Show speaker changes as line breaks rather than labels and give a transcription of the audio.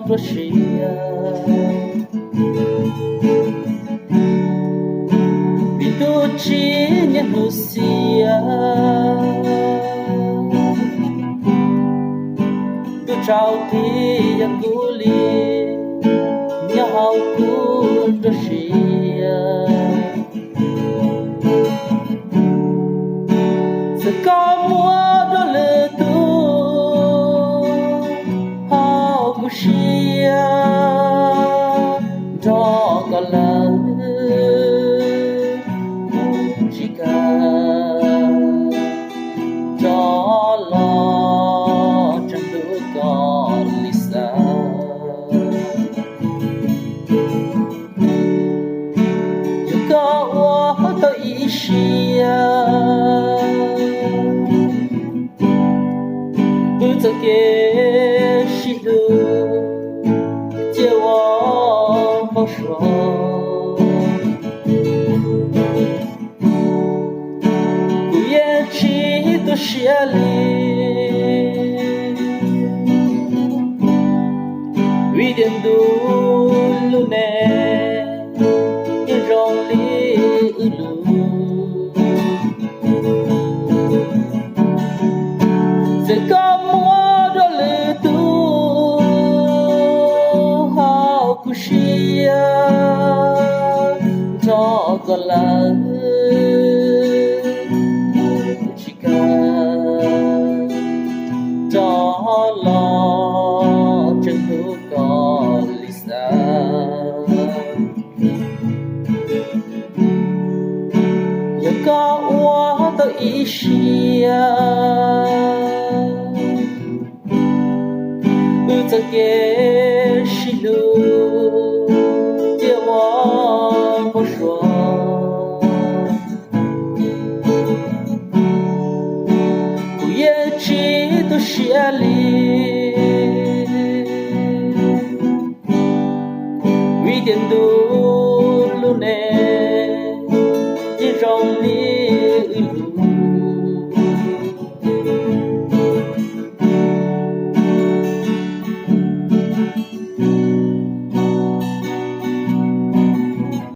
多谁呀？比多几年不西呀？多找地呀鼓励，鸟鼓多谁呀？sẽ có mua đó lừa tu họ cũng xia cho có lời chỉ cần cho lo chẳng đủ có lý sa dù có hoa tôi ý xia这个是路，借我好说。不言起多些里，为点度路呢，也容易路。这个。cho có lời chỉ cần cho lo chân hữu có lý sa giờ có quá tôi ý xia cho cái xí lu借我不说，不言几多些里。